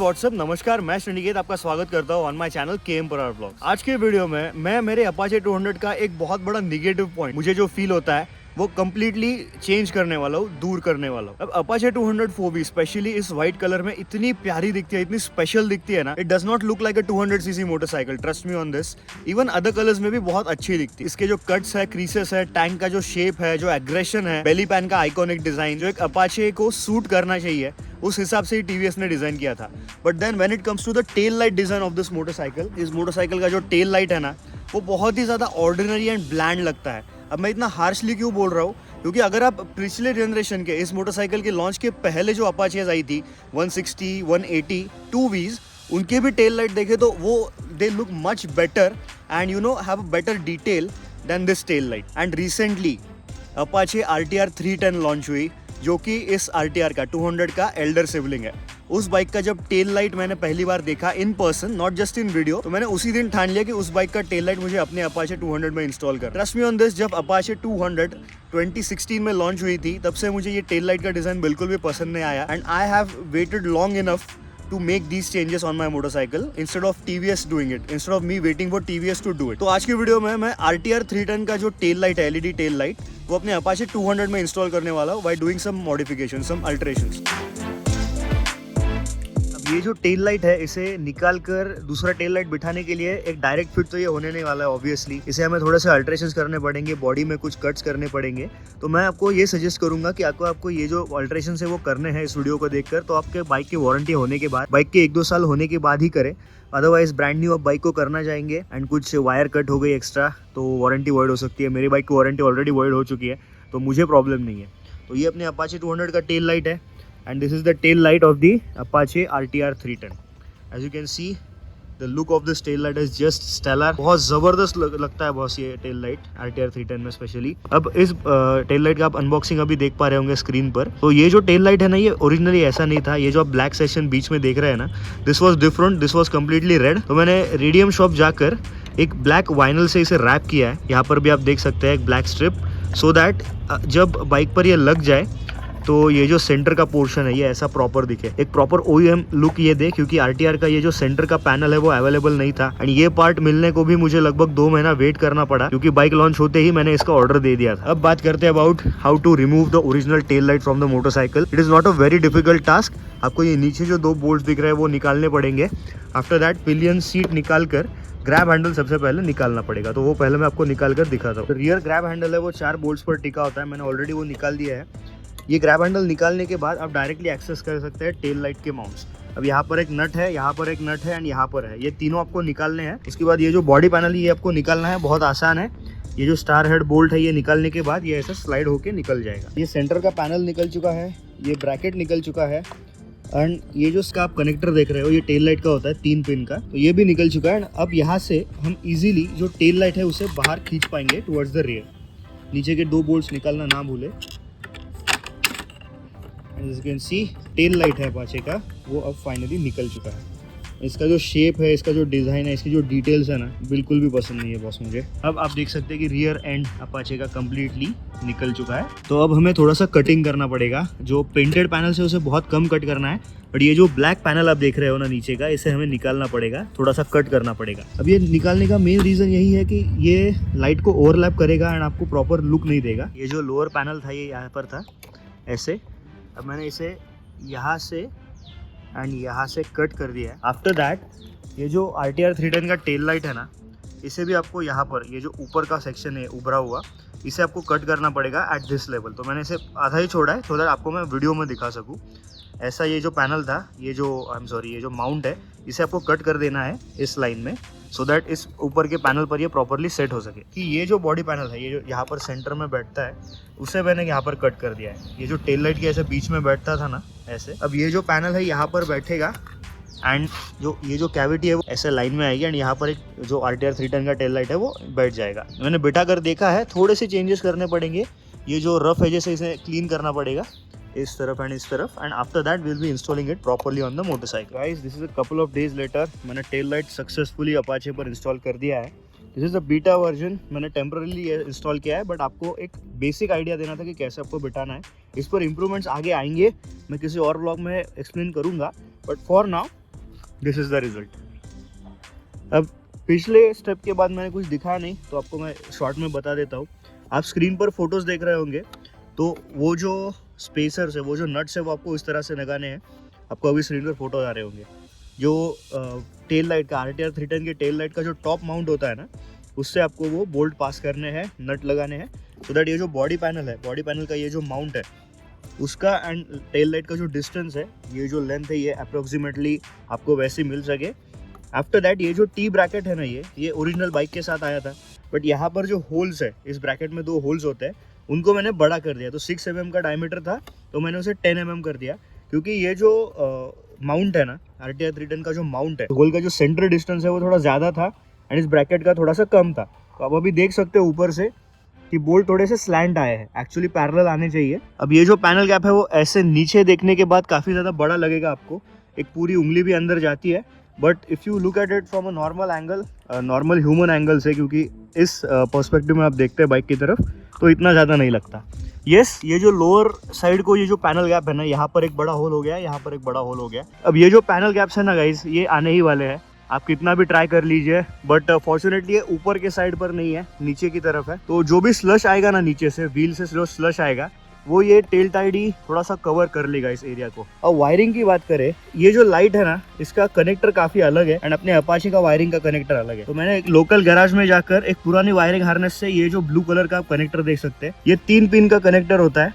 WhatsApp नमस्कार, मैं श्रीनिकेत आपका स्वागत करता हूँ on my channel KM Parar blogs. आज के वीडियो में मैं मेरे अपाचे 200 का एक बहुत बड़ा निगेटिव पॉइंट मुझे जो फील होता है वो कम्प्लीटली चेंज करने वाला हूँ, दूर करने वाला हूँ। अब अपाचे 200 4V स्पेशली इस व्हाइट कलर में इतनी प्यारी दिखती है, इतनी स्पेशल दिखती है ना। It does not look like a 200cc motorcycle, trust me on this. Even other colours में भी बहुत अच्छी दिखती है। इसके जो कट्स है, क्रीसेस है, टैंक का जो शेप है, जो एग्रेशन है, बेली पैन का आइकॉनिक डिजाइन जो एक अपाचे को सूट करना चाहिए उस हिसाब से ही टीवीएस ने डिजाइन किया था। But then when it comes to the tail light design of this motorcycle, इस मोटरसाइकिल का जो टेल लाइट है ना वो बहुत ही ज्यादा ऑर्डिनरी एंड ब्लैंड लगता है। अब मैं इतना हार्शली क्यों बोल रहा हूँ, क्योंकि अगर आप पिछले जनरेशन के इस मोटरसाइकिल के लॉन्च के पहले जो अपाचेज आई थी 160, 180, 2Vs, उनके भी टेल लाइट देखे तो वो they look much better and you know have a better detail than this tail light. And recently Apache RTR 310 launch हुई जो कि इस RTR का 200 का एल्डर सिबलिंग है। उस बाइक का जब टेल लाइट मैंने पहली बार देखा in person, not just in video, तो मैंने उसी दिन ठान लिया कि उस बाइक का टेल लाइट मुझे अपने अपाचे 200 में इंस्टॉल कर। ट्रस्ट मी ऑन दिस, जब अपाचे 200 2016 में लॉन्च हुई थी तब से मुझे ये टेल लाइट का डिजाइन बिल्कुल भी पसंद नहीं आया and I have waited long enough to make these changes on my motorcycle instead of TVS doing it, instead of me waiting for TVS to do it। तो आज की वीडियो में मैं RTR 310 का जो टेल लाइट है, LED tail light, वो अपने अपाचे 200 में इंस्टॉल करने वाला हूँ by doing some modifications, some alterations। ये जो टेल लाइट है इसे निकाल कर दूसरा टेल लाइट बिठाने के लिए एक डायरेक्ट फिट तो ये होने नहीं वाला है ऑब्वियसली। इसे हमें थोड़े से अल्ट्रेशंस करने पड़ेंगे, बॉडी में कुछ कट्स करने पड़ेंगे। तो मैं आपको ये सजेस्ट करूंगा कि आपको ये जो अल्ट्रेशन है वो करने हैं इस वीडियो को देखकर, तो आपके बाइक की वारंटी होने के बाद, बाइक के 1-2 साल होने के बाद ही करें। अदरवाइज ब्रांड न्यू आप बाइक को करना चाहेंगे एंड कुछ वायर कट हो गई एक्स्ट्रा तो वारंटी वॉइड हो सकती है। मेरी बाइक की वारंटी ऑलरेडी वॉइड हो चुकी है तो मुझे प्रॉब्लम नहीं है। तो ये अपने अपाचे 200 का टेल लाइट है and this is the tail light of the Apache RTR 310। As you can see, the look of this tail light is just stellar। बहुत ज़बरदस्त लगता है बॉस ये टेल लाइट RTR 310 में स्पेशली। अब इस टेल लाइट का आप अनबॉक्सिंग अभी देख पा रहे होंगे स्क्रीन पर। तो ये जो टेल लाइट है ना, ये ओरिजिनली ऐसा नहीं था। ये जो आप ब्लैक सेक्शन बीच में देख रहे हैं ना, this was different, this was completely red. तो मैंने रेडियम शॉप जाकर एक ब्लैक वाइनल से इसे रैप किया है। यहाँ पर भी आप देख सकते हैं एक ब्लैक स्ट्रिप, सो दैट जब बाइक पर ये लग जाए तो ये जो सेंटर का पोर्शन है ये ऐसा प्रॉपर दिखे, एक प्रॉपर OEM लुक ये दे। क्योंकि RTR का ये जो सेंटर का पैनल है वो अवेलेबल नहीं था एंड ये पार्ट मिलने को भी मुझे लगभग 2 महीना वेट करना पड़ा, क्योंकि बाइक लॉन्च होते ही मैंने इसका ऑर्डर दे दिया था। अब बात करते हैं about how to remove the original tail light from the motorcycle. It is not a very difficult task. आपको ये नीचे जो 2 बोल्ट दिख रहे हैं वो निकालने पड़ेंगे। आफ्टर दैट पिलियन सीट निकाल कर ग्रैब हैंडल सबसे पहले निकालना पड़ेगा, तो वो पहले मैं आपको निकाल कर दिखाता हूँ। रियर ग्रैब हैंडल है वो 4 बोल्ट्स पर टिका होता है, मैंने ऑलरेडी वो निकाल दिया है। ये ग्रैब हैंडल निकालने के बाद आप डायरेक्टली एक्सेस कर सकते हैं टेल लाइट के माउंट्स। अब यहाँ पर एक नट है, यहाँ पर एक नट है एंड यहाँ पर है, ये तीनों आपको निकालने हैं। उसके बाद ये जो बॉडी पैनल ये आपको निकालना है, बहुत आसान है। ये जो स्टार हेड बोल्ट है ये निकालने के बाद ये ऐसा स्लाइड होके निकल जाएगा। ये सेंटर का पैनल निकल चुका है, ये ब्रैकेट निकल चुका है एंड ये जो इसका आप कनेक्टर देख रहे हो ये टेल लाइट का होता है 3 पिन का, तो ये भी निकल चुका है। अब यहाँ से हम इजीली जो टेल लाइट है उसे बाहर खींच पाएंगे टुवर्ड्स द रियर। नीचे के 2 बोल्ट्स निकालना ना भूले। As you can see, tail light है अपाचे का वो अब फाइनली निकल चुका है। इसका जो शेप है, इसका जो डिज़ाइन है, इसकी जो डिटेल्स है ना, बिल्कुल भी पसंद नहीं है बॉस मुझे। अब आप देख सकते हैं कि रियर एंड अपाचे का कम्प्लीटली निकल चुका है। तो अब हमें थोड़ा सा कटिंग करना पड़ेगा। जो पेंटेड पैनल से उसे बहुत कम कट करना है, बट ये जो ब्लैक पैनल आप देख रहे हो ना नीचे का, इसे हमें निकालना पड़ेगा, थोड़ा सा कट करना पड़ेगा। अब ये निकालने का मेन रीज़न यही है कि ये लाइट को ओवरलैप करेगा एंड आपको प्रॉपर लुक नहीं देगा। ये जो लोअर पैनल था ये यहाँ पर था ऐसे, अब मैंने इसे यहाँ से एंड यहाँ से कट कर दिया है। आफ्टर दैट ये जो RTR 310 का टेल लाइट है ना, इसे भी आपको यहाँ पर ये जो ऊपर का सेक्शन है उभरा हुआ, इसे आपको कट करना पड़ेगा एट दिस लेवल। तो मैंने इसे आधा ही छोड़ा है सो दैट आपको मैं वीडियो में दिखा सकूँ। ऐसा ये जो पैनल था, ये जो माउंट है, इसे आपको कट कर देना है इस लाइन में, सो दैट इस ऊपर के पैनल पर ये प्रॉपरली सेट हो सके। कि ये जो बॉडी पैनल है, ये जो यहाँ पर सेंटर में बैठता है, उसे मैंने यहाँ पर कट कर दिया है। ये जो टेल लाइट के ऐसे बीच में बैठता था ना ऐसे, अब ये जो पैनल है यहाँ पर बैठेगा एंड ये जो कैविटी है वो ऐसे लाइन में आएगी एंड यहाँ पर एक जो RTR 310 का टेल लाइट है वो बैठ जाएगा। मैंने बिठा कर देखा है, थोड़े से चेंजेस करने पड़ेंगे। ये जो रफ एजेस है इसे क्लीन करना पड़ेगा इस तरफ एंड इस तरफ, and after that will be installing it properly on the motorcycle. Guys, this is a couple of days later. मैंने टेल लाइट सक्सेसफुली अपाचे पर इंस्टॉल कर दिया है। This is a beta version, मैंने टेम्पररीली इंस्टॉल किया है, but आपको एक बेसिक आइडिया देना था कि कैसे आपको बिठाना है। इस पर इंप्रूवमेंट्स आगे आएंगे, मैं किसी और ब्लॉग में एक्सप्लेन करूंगा, but for now this is the result. अब पिछले स्टेप के बाद मैंने कुछ दिखाया नहीं, तो आपको मैं शॉर्ट में बता देता हूँ। आप स्क्रीन पर फोटोज़ देख रहे होंगे, तो वो जो स्पेसर्स है, वो जो नट्स है, वो आपको इस तरह से लगाने हैं। आपको अभी स्क्रीन पर फोटो आ रहे होंगे। जो टेल लाइट का RTR 310 के टेल लाइट का जो टॉप माउंट होता है ना, उससे आपको वो बोल्ट पास करने हैं, नट लगाने हैं, सो दैट ये जो बॉडी पैनल है, बॉडी पैनल का ये जो माउंट है, उसका एंड टेल लाइट का जो डिस्टेंस है, ये जो लेंथ है, ये अप्रोक्सीमेटली आपको वैसे मिल सके। आफ्टर दैट ये जो टी ब्रैकेट है ना, ये ओरिजिनल बाइक के साथ आया था, बट यहाँ पर जो होल्स है, इस ब्रैकेट में 2 होल्स होते हैं, उनको मैंने बड़ा कर दिया। तो 6 mm का डायमीटर था, तो मैंने उसे 10 mm कर दिया, क्योंकि ये जो माउंट है ना, RTR 310 का जो माउंट है, होल का जो सेंटर डिस्टेंस है वो थोड़ा ज़्यादा था एंड इस ब्रैकेट का थोड़ा सा कम था। तो आप अभी देख सकते हो ऊपर से कि बोल्ट थोड़े से स्लैंट आए हैं, एक्चुअली पैरेलल आने चाहिए। अब ये जो पैनल गैप है वो ऐसे नीचे देखने के बाद काफ़ी ज़्यादा बड़ा लगेगा आपको, एक पूरी उंगली भी अंदर जाती है, but if you look at it from a normal angle, normal human angle से, क्योंकि इस पर्सपेक्टिव में आप देखते हैं बाइक की तरफ, तो इतना ज़्यादा नहीं लगता। यस, ये जो लोअर साइड को ये जो पैनल गैप है ना, यहाँ पर एक बड़ा होल हो गया है, यहाँ पर एक बड़ा होल हो गया। अब ये जो पैनल गैप्स है ना गाइज, ये आने ही वाले हैं, आप कितना भी ट्राई कर लीजिए, बट फॉर्चुनेटली ये ऊपर के साइड पर नहीं है, नीचे की तरफ है। तो जो भी स्लश आएगा ना नीचे से, व्हील से जो स्लश आएगा, वो ये टेल टाइड ही थोड़ा सा कवर कर लेगा इस एरिया को। अब वायरिंग की बात करें, ये जो लाइट है ना, इसका कनेक्टर काफी अलग है एंड अपने अपाचे का वायरिंग का कनेक्टर अलग है। तो मैंने एक लोकल गैराज में जाकर एक पुरानी वायरिंग हार्नेस से ये जो ब्लू कलर का आप कनेक्टर देख सकते हैं, ये 3 पिन का कनेक्टर होता है।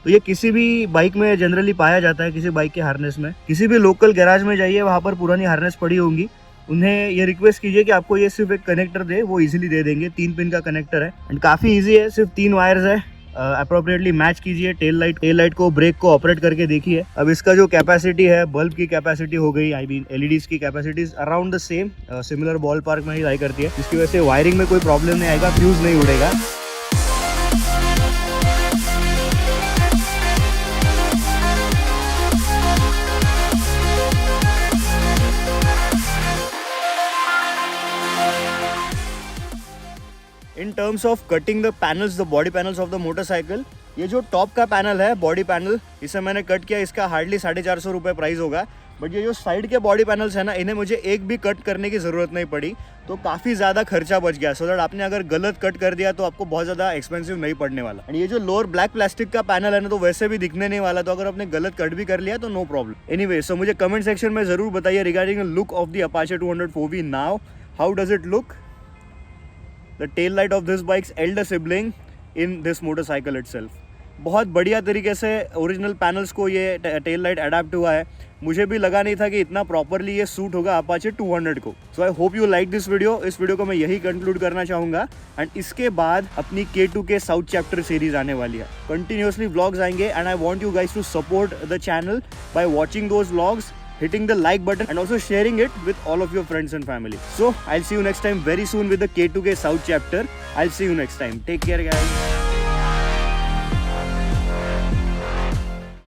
तो ये किसी भी बाइक में जनरली पाया जाता है, किसी बाइक के हार्नेस में। किसी भी लोकल गैराज में जाइए, वहाँ पर पुरानी हार्नेस पड़ी होंगी, उन्हें ये रिक्वेस्ट कीजिए कि आपको ये सिर्फ एक कनेक्टर दे, वो इजीली दे देंगे। 3 पिन का कनेक्टर है एंड काफ़ी इजी है, सिर्फ 3 वायर्स है। अप्रोप्रिएटली मैच कीजिए टेल लाइट को, ब्रेक को ऑपरेट करके देखिए। अब इसका जो कैपेसिटी है, बल्ब की कैपेसिटी हो गई, आई मीन LEDs की capacities around the same, similar ball park में ही लाई करती है, जिसकी वजह से वायरिंग में कोई प्रॉब्लम नहीं आएगा, फ्यूज नहीं उड़ेगा। In terms of cutting the panels, the body panels of the motorcycle, ये जो टॉप का पैनल है, बॉडी पैनल, इसे मैंने कट किया, इसका हार्डली 450 रुपये प्राइस होगा। बट ये जो साइड के बॉडी पैनल्स है ना, इन्हें मुझे एक भी कट करने की ज़रूरत नहीं पड़ी, तो काफ़ी ज़्यादा खर्चा बच गया। सो दैट आपने अगर गलत कट कर दिया तो आपको बहुत ज़्यादा एक्सपेंसिव नहीं पड़ने वाला। एंड ये जो लोअर ब्लैक प्लास्टिक का पैनल है ना, तो वैसे भी दिखने नहीं वाला, तो अगर आपने गलत कट भी कर लिया तो नो प्रॉब्लम। एनीवे, सो मुझे कमेंट सेक्शन में ज़रूर बताइए regarding the look of the Apache 200 4V now, how does it look? The tail light of this bike's elder sibling in this motorcycle itself. बहुत बढ़िया तरीके से ओरिजिनल पैनल्स को ये टेल लाइट अडेप्ट हुआ है। मुझे भी लगा नहीं था कि इतना प्रॉपरली ये सूट होगा अपाचे 200 को। So I hope you like this video. इस वीडियो को मैं यही कंक्लूड करना चाहूँगा एंड इसके बाद अपनी K2K साउथ चैप्टर सीरीज आने वाली है। कंटिन्यूसली व्लॉग्स आएंगे and I want you guys to support the channel by watching those vlogs, hitting the like button and also sharing it with all of your friends and family. So I'll see you next time very soon with the K2K South chapter. I'll see you next time. Take care guys.